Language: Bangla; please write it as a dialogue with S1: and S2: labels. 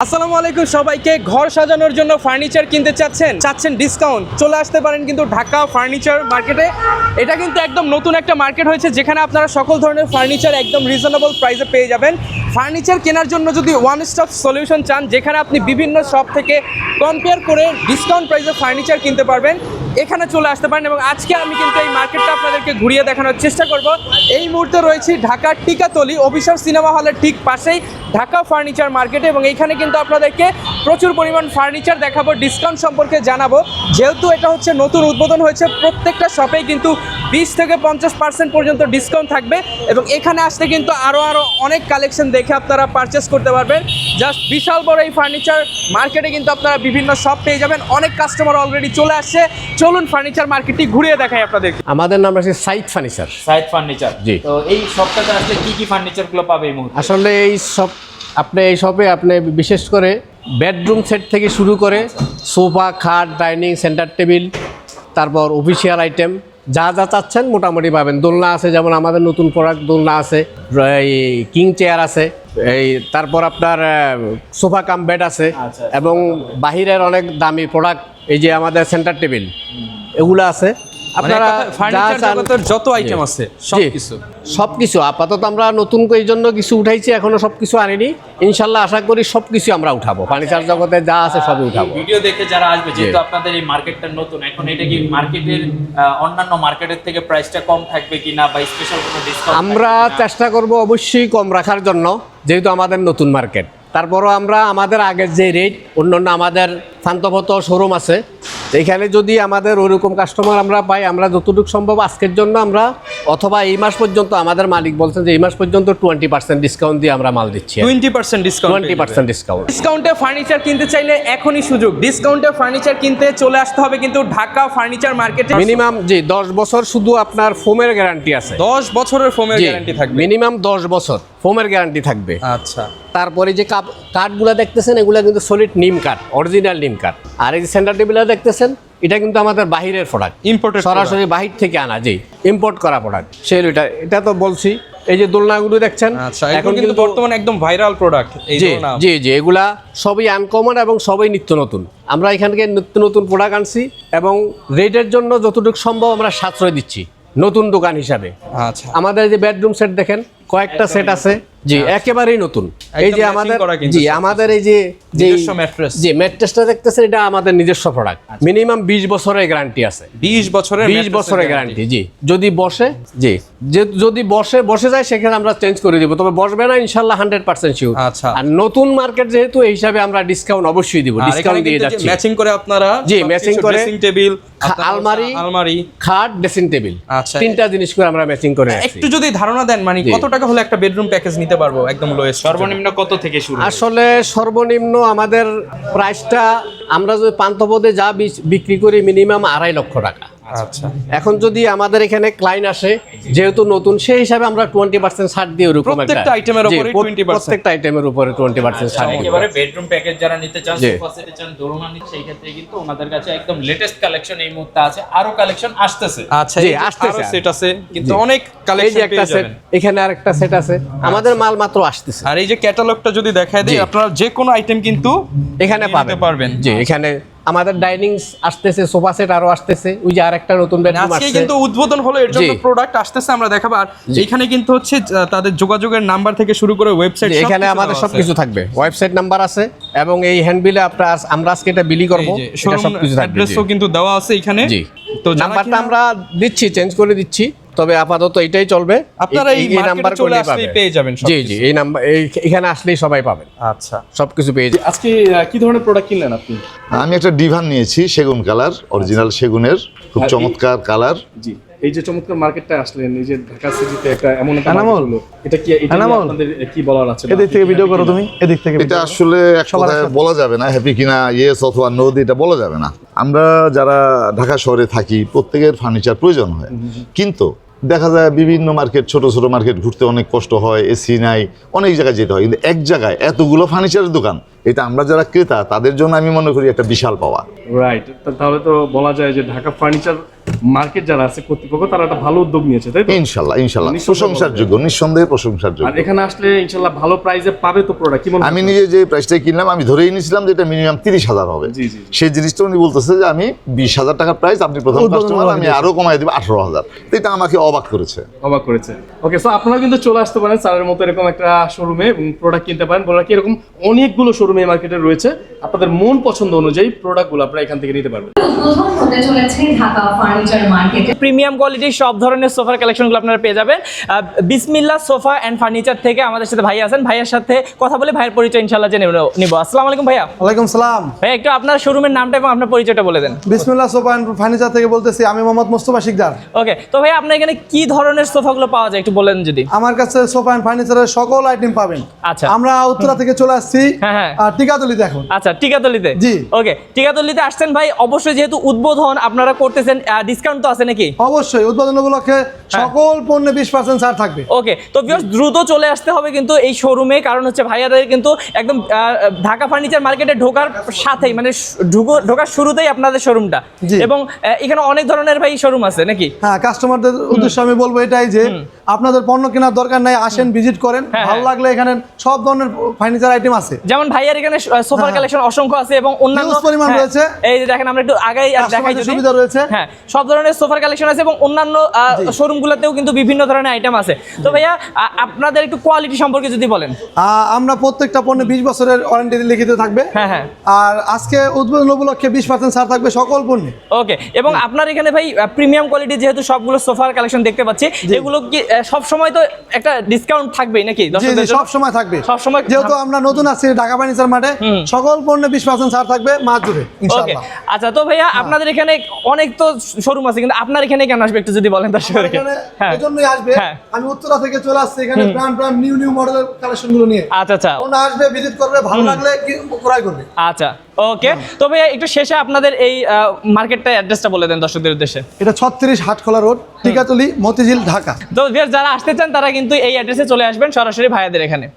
S1: আসসালামু আলাইকুম সবাইকে। ঘর সাজানোর জন্য ফার্নিচার কিনতে চাচ্ছেন ডিসকাউন্ট, চলে আসতে পারেন কিন্তু ঢাকা ফার্নিচার মার্কেটে। এটা কিন্তু একদম নতুন একটা মার্কেট হয়েছে যেখানে আপনারা সকল ধরনের ফার্নিচার একদম রিজনেবল প্রাইসে পেয়ে যাবেন। ফার্নিচার কেনার জন্য যদি ওয়ান স্টপ সলিউশন চান, যেখানে আপনি বিভিন্ন শপ থেকে কম্পেয়ার করে ডিসকাউন্ট প্রাইসে ফার্নিচার কিনতে পারবেন, এখানে চলে আসতে পারেন। এবং আজকে আমি কিন্তু এই মার্কেটটা আপনাদেরকে ঘুরিয়ে দেখানোর চেষ্টা করব। এই মুহূর্তে রয়েছি ঢাকার টিকাতলি অফিসার সিনেমা হলের ঠিক পাশেই ঢাকা ফার্নিচার মার্কেটে, এবং এইখানে কিন্তু আপনাদেরকে প্রচুর পরিমাণ ফার্নিচার দেখাবো, ডিসকাউন্ট সম্পর্কে জানাবো। যেহেতু এটা হচ্ছে নতুন উদ্বোধন হয়েছে, প্রত্যেকটা শপেই কিন্তু 20 থেকে 50% পর্যন্ত ডিসকাউন্ট থাকবে, এবং এখানে আসতে কিন্তু আরও অনেক কালেকশন দেখে আপনারা পারচেস করতে পারবেন। জাস্ট বিশাল বড় এই ফার্নিচার মার্কেটে কিন্তু আপনারা বিভিন্ন শপ পেয়ে যাবেন। অনেক কাস্টমার অলরেডি চলে আসছে, চলুন ফার্নিচার মার্কেটটি ঘুরিয়ে দেখাই আপনাদেরকে।
S2: আমাদের নাম আছে সাইদ ফার্নিচার।
S3: সাইদ ফার্নিচার,
S2: জি।
S3: তো এই শপটাতে আসলে কি ফার্নিচারগুলো পাবে এই মুহূর্তে?
S2: আসলে এই শপে আপনি বিশেষ করে বেডরুম সেট থেকে শুরু করে সোফা, খাট, ডাইনিং, সেন্টার টেবিল, তারপর অফিসিয়াল আইটেম যা যা চাচ্ছেন মোটামুটি পাবেন। দোলনা আছে, যেমন আমাদের নতুন প্রোডাক্ট দোলনা আছে, এই কিং চেয়ার আছে, এই তারপর আপনার সোফা কাম বেড আছে,
S3: আচ্ছা।
S2: এবং বাহিরের অনেক দামি প্রোডাক্ট, এই যে আমাদের সেন্টার টেবিল এগুলো আছে। আপনারা
S1: ফার্নিচার জগতের যত আইটেম আছে
S2: সবকিছু আপাতত আমরা নতুন এই জন্য কিছু উঠাইছি, এখনো সবকিছু আনিনি। ইনশাল্লাহ আশা করি সবকিছু আমরা উঠাবো, ফার্নিচার জগতে যা আছে সবই উঠাবো।
S3: ভিডিও দেখে যারা আসবে, যেহেতু আপনাদের এই মার্কেটটা নতুন, এখন এটা কি মার্কেটের অন্যান্য মার্কেটের থেকে প্রাইসটা কম থাকবে কিনা, বা স্পেশাল কোনো ডিসকাউন্ট?
S2: আমরা চেষ্টা করব অবশ্যই কম রাখার জন্য, যেহেতু আমাদের নতুন মার্কেট। তারপরও আমরা আমাদের আগের যে রেট, অন্যান্য আমাদের শান্তপত শোরুম আছে, এখানে যদি আমাদের ওইরকম কাস্টমার আমরা পাই, আমরা যতটুকু সম্ভব আজকের জন্য আমরা, অথবা এই মাস পর্যন্ত আমাদের মালিক বলছেন যে এই মাস পর্যন্ত 20% ডিসকাউন্ট দিয়ে আমরা মাল দিচ্ছি।
S1: 20% ডিসকাউন্ট।
S2: 20% ডিসকাউন্ট।
S1: ডিসকাউন্টে ফার্নিচার কিনতে চাইলে এখনই সুযোগ। ডিসকাউন্টে ফার্নিচার কিনতে চলে আসতে হবে কিন্তু ঢাকা ফার্নিচার মার্কেটে।
S2: মিনিমাম 10 বছর শুধু আপনার ফোমের গ্যারান্টি আছে।
S1: 10 বছরের ফোমের গ্যারান্টি থাকবে,
S2: মিনিমাম 10 বছর ফোমের গ্যারান্টি থাকবে।
S1: আচ্ছা।
S2: তারপরে যে কাঠগুলো দেখতেছেন, এগুলো কিন্তু সলিড নিম কাঠ, অরিজিনাল নিম কাঠ। আর এই যে সেন্টার টেবিলটা দেখতেছেন, এটা কিন্তু আমাদের বাহিরের প্রোডাক্ট,
S1: ইম্পোর্টেড,
S2: সরাসরি বাহির থেকে আনা, জি, ইম্পোর্ট করা প্রোডাক্ট। সেই এটা তো বলছি। এই যে দোলনাগুলো দেখছেন,
S1: আচ্ছা, এখন কিন্তু বর্তমানে একদম ভাইরাল প্রোডাক্ট এই দোলনা।
S2: জি জি, এগুলা সবই আনকমন এবং সবই নিত্য নতুন। আমরা এখান থেকে নিত্য নতুন প্রোডাক্ট আনছি, এবং রেটের জন্য যতটুকু সম্ভব আমরা সাশ্রয় দিচ্ছি নতুন দোকান হিসাবে।
S1: আচ্ছা,
S2: আমাদের যে বেডরুম সেট দেখেন, কয়েকটা সেট আছে, জি, একেবারেই নতুন। এই যে আমাদের, জি, আমাদের এই যে
S1: ম্যাট্রেস,
S2: জি, ম্যাট্রেসটা দেখতেছেন, এটা আমাদের নিজস্ব প্রোডাক্ট। মিনিমাম 20 বছরের গ্যারান্টি আছে।
S1: 20 বছরের
S2: গ্যারান্টি, জি। যদি বসে, জি, যদি বসে যায়, সেখানে আমরা চেঞ্জ করে দিব, তবে বসবে না ইনশাআল্লাহ 100% শিওর।
S1: আচ্ছা।
S2: আর নতুন মার্কেট যেহেতু, এই হিসাবে আমরা ডিসকাউন্ট অবশ্যই দিব, ডিসকাউন্ট দিয়ে যাচ্ছি।
S1: ম্যাচিং করে আপনারা,
S2: জি, ম্যাচিং করে
S1: ড্রেসিং টেবিল,
S2: আলমারি, খাট, ড্রেসিং টেবিল,
S1: আচ্ছা,
S2: তিনটা জিনিস করে আমরা ম্যাচিং করে রাখছি।
S1: একটু যদি ধারণা দেন, মানে কত টাকা হলে একটা বেডরুম প্যাকেজ নিতে পারবো একদম লোয়েস্ট?
S3: সর্বনিম্ন কত থেকে শুরু?
S2: আসলে সর্বনিম্ন আমাদের প্রাইসটা, আমরা যদি পান্থপদে যা বিক্রি করি, মিনিমাম 2.5 লক্ষ টাকা।
S1: আচ্ছা।
S2: এখন যদি আমাদের এখানে ক্লায়েন্ট আসে, যেহেতু নতুন, সেই হিসাবে আমরা 20% ছাড় দিয়ে, ওরকম
S1: প্রত্যেকটা আইটেমের উপরে 20%,
S2: প্রত্যেকটা আইটেমের উপরে 20% ছাড় দিই।
S3: একেবারে বেডরুম প্যাকেজ যারা নিতে চান, সোফা সেট চান, দোলনা নিতে, সেই ক্ষেত্রে কিন্তু ওনাদের কাছে একদম লেটেস্ট কালেকশন এই মুহূর্তে আছে, আরো কালেকশন আসতেছে।
S1: আচ্ছা,
S2: জি,
S1: আসতেছে, সেট আছে কিন্তু অনেক
S2: এই যে
S1: কালেকশন
S2: একটা
S1: পেয়ে
S2: সেট,
S1: যাবেন।
S2: এখানে আরেকটা সেট আছে, আমাদের মাল মাত্র আসতেছে।
S1: আর এই যে ক্যাটালগটা যদি দেখায় দেই, আপনারা যে কোনো আইটেম কিন্তু
S2: এখানে পাবেন। জি, এখানে আমাদের ডাইনিং আসতেছে, সোফা সেট আরো আসতেছে, ওই যে আরেকটা নতুন বেডরুম আসছে,
S1: আজকে কিন্তু উদ্বোধন হলো, এর জন্য প্রোডাক্ট আসতেছে, আমরা দেখাবো। আর এখানে কিন্তু হচ্ছে তাদের যোগাযোগের নাম্বার থেকে শুরু করে ওয়েবসাইট,
S2: এখানে আমাদের সবকিছু থাকবে, ওয়েবসাইট নাম্বার আছে, এবং এই হ্যান্ডবিলে আমরা আজকে এটা বিলি করব, এটা সবকিছু থাকবে।
S1: অ্যাড্রেসও কিন্তু দেওয়া আছে এখানে।
S2: জি,
S1: তো
S2: নাম্বারটা আমরা দিচ্ছি, চেঞ্জ করে দিচ্ছি, তবে আপাতত এটাই চলবে।
S1: আপনারা এই নাম্বার চলে আসলেই পেয়ে যাবেন।
S2: জি জি, এই নাম্বার, এখানে আসলেই সবাই পাবেন।
S1: আচ্ছা,
S2: সবকিছু পেয়ে যাবেন।
S1: আজকে কি ধরনের প্রোডাক্ট কিনলেন আপনি?
S4: আমি একটা ডিভান নিয়েছি, সেগুন কালার, অরিজিনাল সেগুনের, খুব চমৎকার কালার।
S5: জি, এই যে চমৎকার মার্কেটটা আসলেন, এই যে ঢাকা সিটিতে একটা এমন একটা মার্কেট হলো, এটা কি আপনাদের কি বলার আছে?
S6: এদিক থেকে ভিডিও করো তুমি, এদিক থেকে।
S4: এটা আসলে এক কথায় বলা যাবে না, হ্যাপি কিনা ইয়েস অথবা নো, এটা বলা যাবে না। আমরা যারা ঢাকা শহরে থাকি, প্রত্যেকের ফার্নিচার প্রয়োজন হয়, কিন্তু দেখা যায় বিভিন্ন মার্কেট, ছোট ছোট মার্কেট ঘুরতে অনেক কষ্ট হয়, এসি নাই, অনেক জায়গায় যেতে হয়, কিন্তু এক জায়গায় এতগুলো ফার্নিচারের দোকান, এটা আমরা যারা ক্রেতা তাদের জন্য আমি মনে করি একটা বিশাল পাওয়া।
S5: রাইট, তাহলে তো বলা যায় যে ঢাকা ফার্নিচার মার্কেট যারা আছে কর্তৃপক্ষ তারা একটা ভালো উদ্যোগ নিয়েছে, তাই তো?
S4: ইনশাল্লাহ
S5: নিঃসন্দেহে
S4: প্রশংসার যোগ্য, নিঃসন্দেহে প্রশংসার
S5: আর
S4: যোগ্য।
S5: এখানে আসলে ইনশাল্লাহ ভালো প্রাইসে পাবে তো প্রোডাক্ট, কি মনে হয়?
S4: আমি নিজে যে প্রাইসটা কিনলাম আমি ধরেই নিয়েছিলাম যে এটা মিনিমাম 30,000 হবে।
S5: জি, জি, জি।
S4: সেই জিনিসটা উনি বলতেছে যে আমি 20,000 টাকার প্রাইস, আপনি প্রথম কাস্টমার, আমি আরো কমাই দিব 18,000। এটা আমাকে অবাক করেছে।
S5: অবাক করেছে। ওকে, সো আপনারা কিন্তু চলে আসতে পারেন স্যারের মতো এরকম একটা শোরুমে এবং প্রোডাক্ট কিনতে পারেন। প্রোডাক্ট এরকম অনেকগুলো শোরুমে মার্কেটে রয়েছে, আপনাদের মন পছন্দ অনুযায়ী প্রোডাক্টগুলো আপনারা এখান থেকে নিতে পারবেন।
S7: উদ্বোধন হতে চলেছে ঢাকা ফার্নিচার মার্কেটে।
S1: প্রিমিয়াম কোয়ালিটির সব ধরনের সোফার কালেকশনগুলো আপনারা পেয়ে যাবেন বিসমিল্লাহ সোফা অ্যান্ড ফার্নিচার থেকে। আমাদের সাথে ভাই আছেন, ভাইয়ের সাথে কথা বলে ভাইয়ের পরিচয় ইনশাআল্লাহ জেনে নিব। আসসালামু আলাইকুম ভাইয়া।
S6: ওয়ালাইকুম সালাম।
S1: ভাইয়া একটু আপনার শোরুমের নামটা এবং আপনার পরিচয়টা বলে দেন।
S6: বিসমিল্লাহ সোফা অ্যান্ড ফার্নিচার থেকে বলতেছি, আমি মোহাম্মদ মোস্তফা শিকদার।
S1: ওকে, তো ভাইয়া আপনার এখানে কি ধরনের সোফাগুলো পাওয়া যায় একটু বলেন যদি।
S6: আমার কাছে সোফা অ্যান্ড ফার্নিচারের সকল আইটেম পাবেন।
S1: আচ্ছা।
S6: আমরা উত্তরা থেকে চলে আসছি।
S1: হ্যাঁ।
S6: আর টিকাতলিতে এখন।
S1: আচ্ছা, টিকাতলিতে।
S6: জি।
S1: ওকে, টিকাতলিতে আসছেন ভাই, অবশ্যই যেহেতু উদ্বোধন আপনারা করতেছেন, ডিসকাউন্ট তো আছে নাকি?
S6: অবশ্যই উদ্বোধন উপলক্ষে সকল পণ্যে 20% ছাড় থাকবে।
S1: ওকে, তো ভিউয়ার্স দ্রুত চলে আসতে হবে কিন্তু এই শোরুমে, কারণ হচ্ছে ভাইয়াদের কিন্তু একদম ঢাকা ফার্নিচার মার্কেটে ঢোকার সাথেই মানে ঢোকার শুরুতেই আপনাদের শোরুমটা,
S6: জি।
S1: এবং এখানে অনেক ধরনের ভাই শোরুম আছে নাকি?
S6: হ্যাঁ, কাস্টমারদের উদ্দেশ্যে আমি বলবো এটাই যে আপনাদের পণ্য কেনার দরকার নাই, আসেন ভিজিট করেন।
S1: হ্যাঁ,
S6: ভালো লাগলে এখানে সব ধরনের ফার্নিচার আইটেম আছে।
S1: যেমন ভাইয়ার এখানে সোফার
S6: হ্যাঁ।
S1: কালেকশন অসংখ্য আছে এবং অন্যান্য
S6: Huge পরিমাণ
S1: হ্যাঁ,
S6: রয়েছে।
S1: এই যে দেখেন আমরা একটু আগাই দেখাই
S6: কাস্টমারদের
S1: যদি।
S6: সুবিধা রয়েছে।
S1: হ্যাঁ, সব ধরনের সোফার কালেকশন আছে এবং অন্যান্য শোরুমগুলোতেও কিন্তু বিভিন্ন ধরনের আইটেম আছে। তো ভাইয়া আপনাদের একটু কোয়ালিটি সম্পর্কে যদি বলেন।
S6: আমরা প্রত্যেকটা পণ্যে 20 বছরের ওয়ারেন্টি লিখিত থাকবে।
S1: হ্যাঁ।
S6: আর আজকে উদ্বোধন উপলক্ষে 20% ছাড় থাকবে সকল পণ্যে।
S1: ওকে, এবং আপনার এখানে ভাই প্রিমিয়াম কোয়ালিটি যেহেতু সবগুলো সোফার কালেকশন দেখতে পাচ্ছি, এগুলো কি সব সময় তো একটা ডিসকাউন্ট থাকবেই নাকি
S6: জি,
S1: দর্শকদের জন্য?
S6: সব সময় থাকবে।
S1: সবসময়
S6: যেহেতু আমরা নতুন আছি ঢাকা ফার্নিচার মাঠে, সকল পণ্যে 20% ছাড় থাকবে মাস জুড়ে
S1: ওকে,
S6: ইনশাআল্লাহ।
S1: আচ্ছা। তো ভাইয়া আপনাদের এখানে অনেক তো শোরুম আছে, কিন্তু আপনার এখানে কেন আসবে একটু যদি বলেন দর্শকদেরকে।
S6: এখানে
S1: হ্যাঁ।
S6: এজন্যই আসবে।
S1: হ্যাঁ।
S6: আমি উত্তরা থেকে চলে আসছি এখানে ব্র্যান্ড নিউ মডেলের কালেকশন গুলো নিয়ে।
S1: আচ্ছা।
S6: ওনা আসবে, ভিজিট করবে, ভালো লাগলে ক্রয় করবে।
S1: আচ্ছা, ওকে। তো ভাইয়া একটু শেষে আপনাদের এই মার্কেটটা অ্যাড্রেসটা বলে দেন দর্শকদের উদ্দেশ্যে।
S6: এটা 36 হাটখোলা রোড, টিকাতলি, মতিঝিল, ঢাকা।
S1: তো যারা আসতে চান তারা কিন্তু এই অ্যাড্রেসে চলে আসবেন সরাসরি ভাইয়াদের এখানে।